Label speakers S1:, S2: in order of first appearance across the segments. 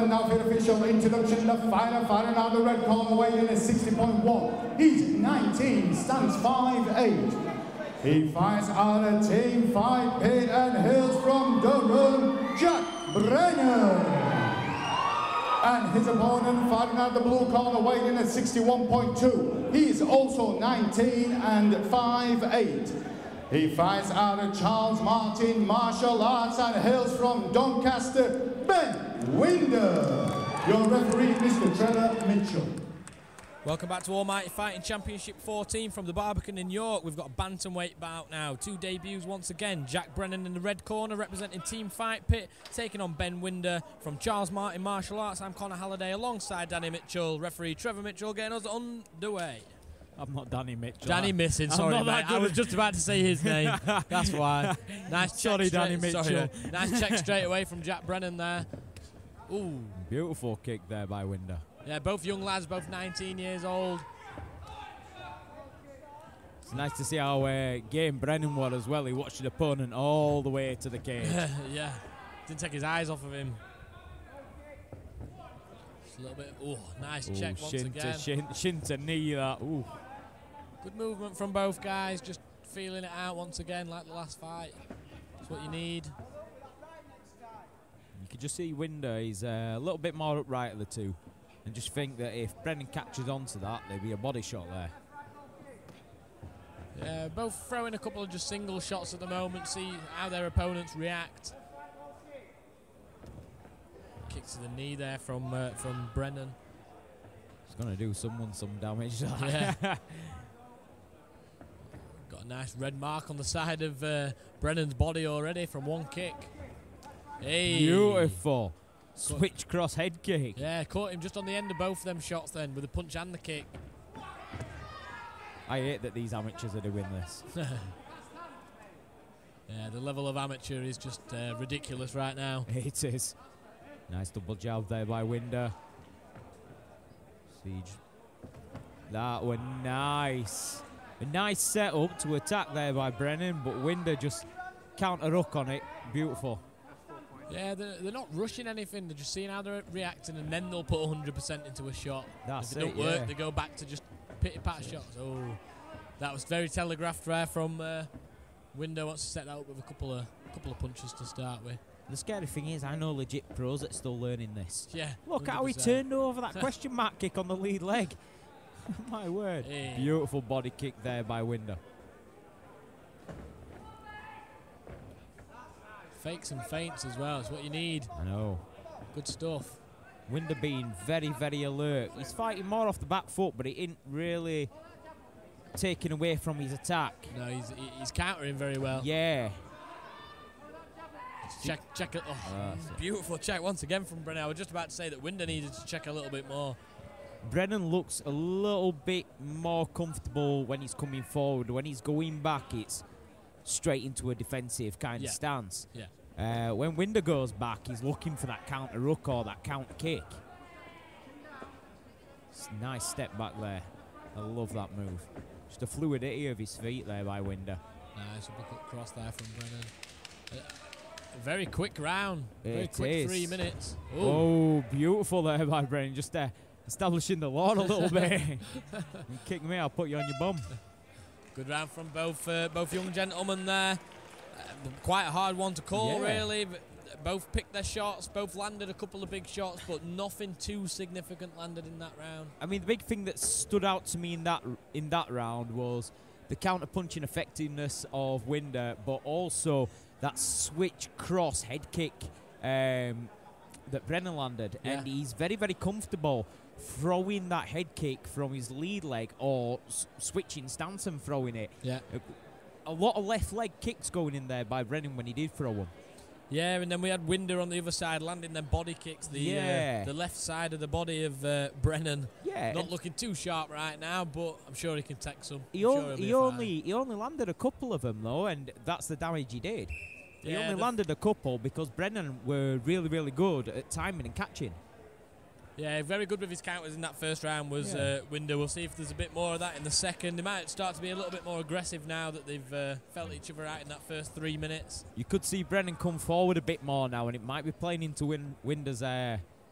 S1: moment now for the official introduction. The final fighter now, the red corner, weighing in at 60.1. He's 19, stands 5'8". He fights out a team fight pit and hails from Durham, Jack Brennan. And his opponent fighting out the blue corner, weighing in at 61.2. He is also 19 and 5'8". He fights out of Charles Martin Martial Arts and hails from Doncaster, Ben Winder. Your referee, Mr. Trevor Mitchell.
S2: Welcome back to Almighty Fighting Championship 14 from the Barbican in York. We've got a bantamweight bout now. Two debuts once again. Jack Brennan in the red corner representing Team Fight Pit, taking on Ben Winder from Charles Martin Martial Arts. I'm Connor Halliday alongside Danny Mitchell. Referee Trevor Mitchell getting us underway.
S3: I'm not Danny Mitchell.
S2: Danny Missing, sorry mate. I was just about to say his name. That's why. Nice
S3: sorry, Danny Mitchell.
S2: Sorry, nice check straight away from Jack Brennan there. Ooh.
S3: Beautiful kick there by Winder.
S2: Yeah, both young lads, both 19 years old.
S3: It's nice to see how game Brennan was as well. He watched the opponent all the way to the cage.
S2: Yeah, didn't take his eyes off of him. Just a little bit, nice check once again.
S3: Shin to knee that, ooh.
S2: Good movement from both guys, just feeling it out once again like the last fight. That's what you need.
S3: You can just see Winder, he's a little bit more upright of the two. And just think that if Brennan catches on to that, there'd be a body shot there.
S2: Yeah, both throwing a couple of just single shots at the moment, see how their opponents react. Kick to the knee there from Brennan.
S3: It's going to do someone some damage.
S2: Yeah. Got a nice red mark on the side of Brennan's body already from one kick. Hey.
S3: Beautiful. Switch cross head kick.
S2: Yeah, caught him just on the end of both of them shots then, with the punch and the kick.
S3: I hate that these amateurs are doing this.
S2: Yeah, the level of amateur is just ridiculous right now.
S3: It is. Nice double jab there by Winder. Siege. That was nice. A nice setup to attack there by Brennan, but Winder just counter-hook on it. Beautiful.
S2: Yeah, they're not rushing anything. They're just seeing how they're reacting, and then they'll put 100% into a shot.
S3: That's
S2: if it don't work, they go back to just pity-pat shots. Oh, that was very telegraphed there from Winder. Wants to set that up with a couple of punches to start with.
S3: The scary thing is, I know legit pros that are still learning this.
S2: Yeah.
S3: Look
S2: 100%.
S3: how he turned over that question mark kick on the lead leg. My word.
S2: Hey.
S3: Beautiful body kick there by Winder.
S2: Fakes and feints as well. It's what you need.
S3: I know.
S2: Good stuff.
S3: Winder being very, very alert. He's fighting more off the back foot, but he ain't really taking away from his attack.
S2: No, he's countering very well.
S3: Yeah.
S2: Check it. Oh, beautiful check once again from Brennan. I was just about to say that Winder needed to check a little bit more.
S3: Brennan looks a little bit more comfortable when he's coming forward. When he's going back, it's straight into a defensive kind of stance.
S2: Yeah.
S3: When Winder goes back, he's looking for that counter hook or that counter kick. It's a nice step back there. I love that move. Just a fluidity of his feet there by Winder.
S2: Nice uppercut cross there from Brennan. A very quick round. Very quick
S3: is.
S2: 3 minutes. Ooh.
S3: Oh, beautiful there by Brennan. Just establishing the lawn a little bit. You kick me, I'll put you on your bum.
S2: Good round from both young gentlemen there. Quite a hard one to call, really. Both picked their shots, both landed a couple of big shots, but nothing too significant landed in that round.
S3: I mean, the big thing that stood out to me in that round was the counter-punching effectiveness of Winder, but also that switch cross head kick that Brennan landed.
S2: Yeah.
S3: And he's very, very comfortable throwing that head kick from his lead leg or switching stance and throwing it.
S2: Yeah.
S3: A lot of left leg kicks going in there by Brennan when he did throw them.
S2: Yeah, and then we had Winder on the other side landing them body kicks. The left side of the body of Brennan.
S3: Yeah.
S2: Not looking too sharp right now, but I'm sure he can take some.
S3: He only landed a couple of them though, and that's the damage he did. He only landed a couple because Brennan were really, really good at timing and catching.
S2: Yeah, very good with his counters in that first round was Winder. We'll see if there's a bit more of that in the second. They might start to be a little bit more aggressive now that they've felt each other out in that first 3 minutes.
S3: You could see Brennan come forward a bit more now, and it might be playing into Winder's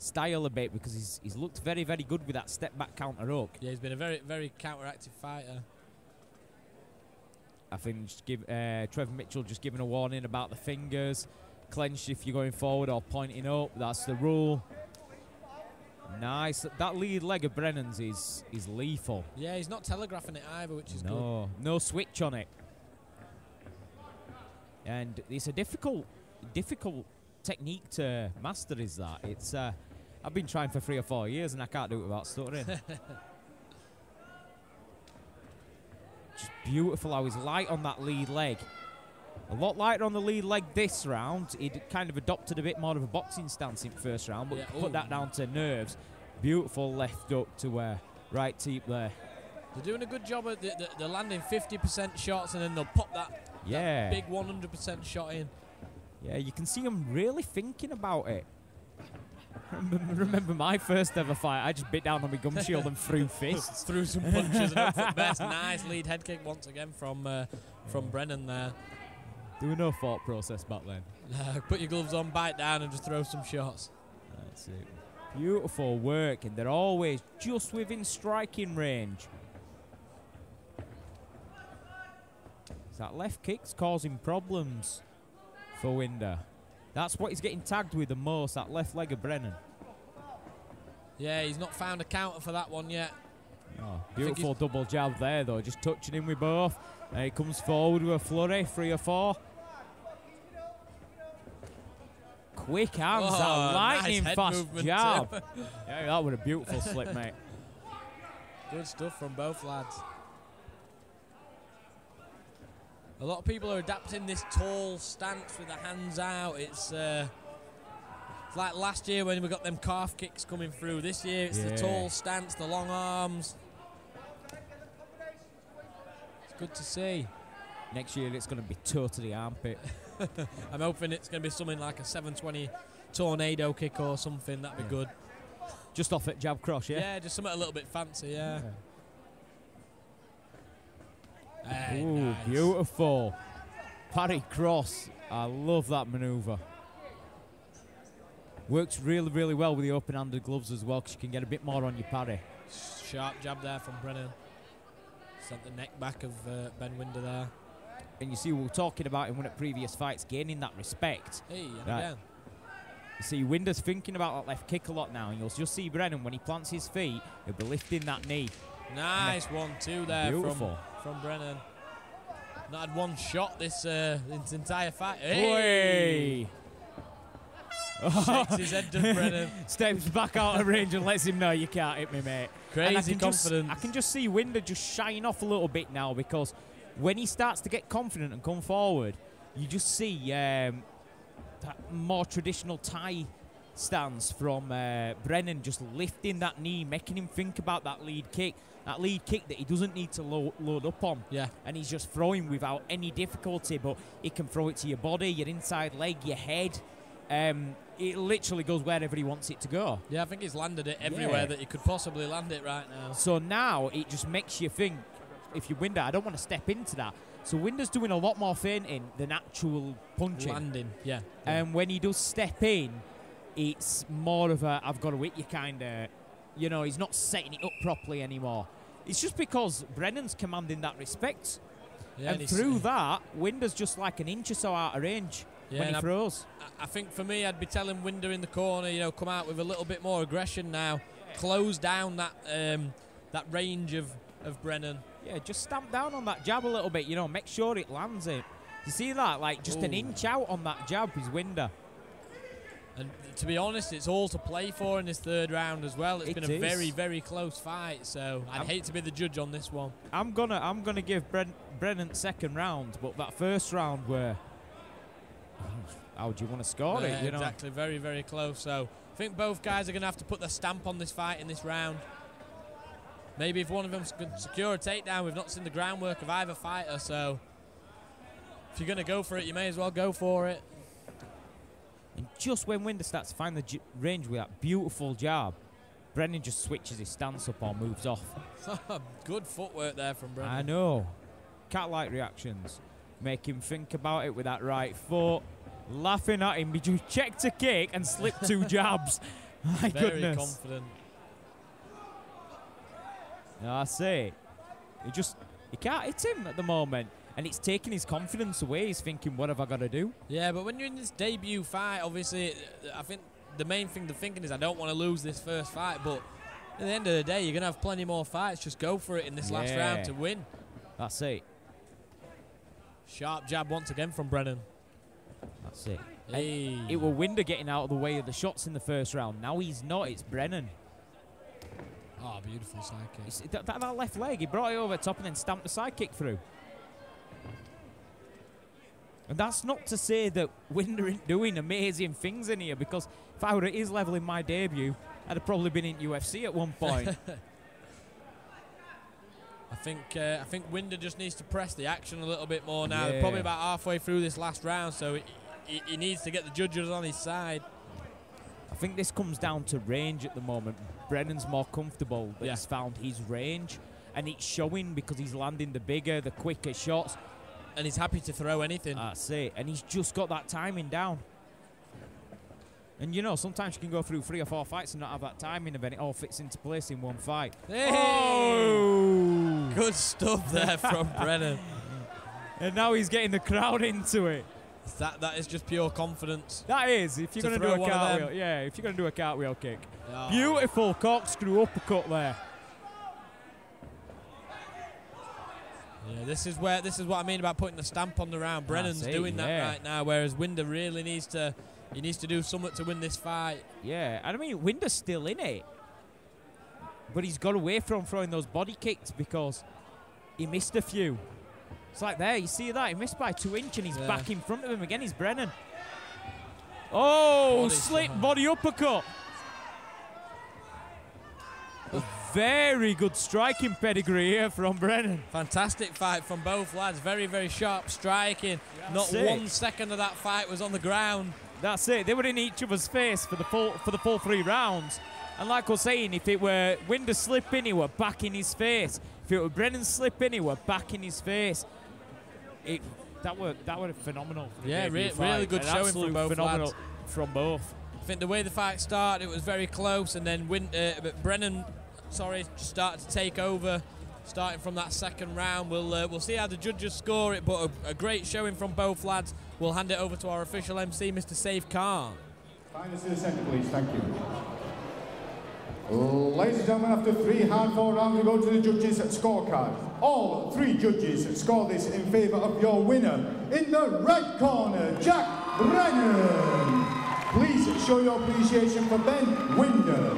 S3: style a bit because he's looked very, very good with that step back counter hook.
S2: Yeah, he's been a very, very counteractive fighter.
S3: I think Trevor Mitchell just giving a warning about the fingers. Clenched if you're going forward or pointing up. That's the rule. Nice. That lead leg of Brennan's is lethal.
S2: Yeah, he's not telegraphing it either, which is good.
S3: No switch on it. And it's a difficult technique to master, is that. It's I've been trying for 3 or 4 years and I can't do it without stuttering. Just beautiful how he's light on that lead leg. A lot lighter on the lead leg this round. He'd kind of adopted a bit more of a boxing stance in first round, but put that down to nerves. Beautiful left hook to right teep there.
S2: They're doing a good job at they're landing 50% shots and then they'll pop that big 100% shot in.
S3: Yeah, you can see him really thinking about it. Remember my first ever fight, I just bit down on my gum shield and threw fists.
S2: Threw some punches and up foot best. Nice lead head kick once again from Brennan there.
S3: There was no thought process back then.
S2: Put your gloves on, bite down and just throw some shots.
S3: That's it. Beautiful work, and they're always just within striking range. That left kick's causing problems for Winder. That's what he's getting tagged with the most, that left leg of Brennan.
S2: Yeah, he's not found a counter for that one yet.
S3: Oh, beautiful double jab there, though, just touching him with both. And he comes forward with a flurry, 3 or 4. Quick hands, that lightning
S2: nice
S3: fast jab. Yeah, that was a beautiful slip, mate.
S2: Good stuff from both lads. A lot of people are adapting this tall stance with the hands out. It's like last year when we got them calf kicks coming through. This year it's the tall stance, the long arms. It's good to see.
S3: Next year it's going to be toe to the armpit.
S2: I'm hoping it's going to be something like a 720 tornado kick or something. That'd be good.
S3: Just off at jab cross, yeah?
S2: Yeah, just something a little bit fancy, yeah. Hey,
S3: ooh,
S2: nice.
S3: Beautiful. Parry cross. I love that manoeuvre. Works really, really well with the open-handed gloves as well, because you can get a bit more on your parry.
S2: Sharp jab there from Brennan. Sent the neck back of Ben Winder there.
S3: And you see, we were talking about in one of the previous fights, gaining that respect.
S2: Hey, and
S3: right.
S2: again.
S3: You see, Winder's thinking about that left kick a lot now, and you'll just see Brennan, when he plants his feet, he'll be lifting that knee.
S2: Nice 1-2 there from Brennan. Not had one shot this entire fight. Hey! Shakes his head to Brennan.
S3: Steps back out of range and lets him know you can't hit me, mate.
S2: Crazy confidence.
S3: I can just see Winder just shine off a little bit now, because when he starts to get confident and come forward, you just see that more traditional Thai stance from Brennan, just lifting that knee, making him think about that lead kick. That lead kick that he doesn't need to load up on.
S2: Yeah.
S3: And he's just throwing without any difficulty, but he can throw it to your body, your inside leg, your head. It literally goes wherever he wants it to go.
S2: Yeah, I think he's landed it everywhere that he could possibly land it right now.
S3: So now it just makes you think, if you're Winder, I don't want to step into that. So Winder's doing a lot more feinting than actual punching.
S2: Landing, yeah.
S3: And when he does step in, it's more of a, I've got to hit you kind of, you know, he's not setting it up properly anymore. It's just because Brennan's commanding that respect. Yeah, and through that, Winder's just like an inch or so out of range when he throws.
S2: I think for me, I'd be telling Winder in the corner, you know, come out with a little bit more aggression now. Close down that that range of Brennan.
S3: Yeah, just stamp down on that jab a little bit, you know, make sure it lands it. You see that? Like, just an inch out on that jab is Winder.
S2: And to be honest, it's all to play for in this third round as well. It's been a very, very close fight, so I'd hate to be the judge on this one.
S3: I'm gonna give Brennan second round, but that first round where how do you want to score it? You know?
S2: Exactly, very, very close. So I think both guys are going to have to put their stamp on this fight in this round. Maybe if one of them can secure a takedown, we've not seen the groundwork of either fighter, so if you're going to go for it, you may as well go for it.
S3: And just when Winder starts to find the range with that beautiful jab, Brennan just switches his stance up or moves off.
S2: Good footwork there from Brennan.
S3: I know. Cat-like reactions. Make him think about it with that right foot. Laughing at him, he just checked a kick and slipped 2 jabs. My
S2: Very
S3: goodness.
S2: confident.
S3: I say, he can't hit him at the moment. And it's taking his confidence away. He's thinking, what have I got to do?
S2: Yeah, but when you're in this debut fight, obviously, I think the main thing they're thinking is I don't want to lose this first fight, but at the end of the day, you're going to have plenty more fights. Just go for it in this last round to win.
S3: That's it.
S2: Sharp jab once again from Brennan.
S3: That's it.
S2: Hey.
S3: It was Winder getting out of the way of the shots in the first round. Now he's not. It's Brennan.
S2: Oh, beautiful side kick.
S3: That left leg, he brought it over the top and then stamped the side kick through. And that's not to say that Winder ain't doing amazing things in here, because if I were at his level in my debut, I'd have probably been in UFC at one point.
S2: I think Winder just needs to press the action a little bit more now. They're probably about halfway through this last round, so he needs to get the judges on his side.
S3: I think this comes down to range at the moment. Brennan's more comfortable, but he's found his range, and it's showing because he's landing the bigger, the quicker shots.
S2: And he's happy to throw anything.
S3: That's it. And he's just got that timing down. And you know, sometimes you can go through 3 or 4 fights and not have that timing, and then it all fits into place in one fight.
S2: Hey!
S3: Oh!
S2: Good stuff there from Brennan.
S3: And now he's getting the crowd into it.
S2: That is just pure confidence.
S3: That is, if you're going to do a cartwheel. Yeah, if you're going to do a cartwheel kick. Oh. Beautiful corkscrew uppercut there.
S2: Yeah, this is what I mean about putting the stamp on the round. Brennan's doing that right now, whereas Winder really needs to do something to win this fight.
S3: Yeah, and I mean Winder's still in it, but he's got away from throwing those body kicks because he missed a few. It's like there, you see that? He missed by 2 inches and he's back in front of him again. He's Brennan. Oh, slip body uppercut. Very good striking pedigree here from Brennan.
S2: Fantastic fight from both lads. Very, very sharp striking. Not 1 second of that fight was on the ground.
S3: That's it. They were in each other's face for the full 3 rounds. And like I was saying, if it were Winder slipping, he were back in his face. If it were Brennan slipping, he were back in his face. That were phenomenal.
S2: Yeah, really good showing from both lads.
S3: From both.
S2: I think the way the fight started, it was very close, and then Brennan started to take over, starting from that second round. We'll see how the judges score it, but a great showing from both lads. We'll hand it over to our official MC, Mr. Saif Khan.
S1: Find us to the centre, please. Thank you. Ladies and gentlemen, after 3 hard-fought rounds, we go to the judges' scorecard. All 3 judges score this in favour of your winner. In the right corner, Jack Brennan. Please show your appreciation for Ben Winder.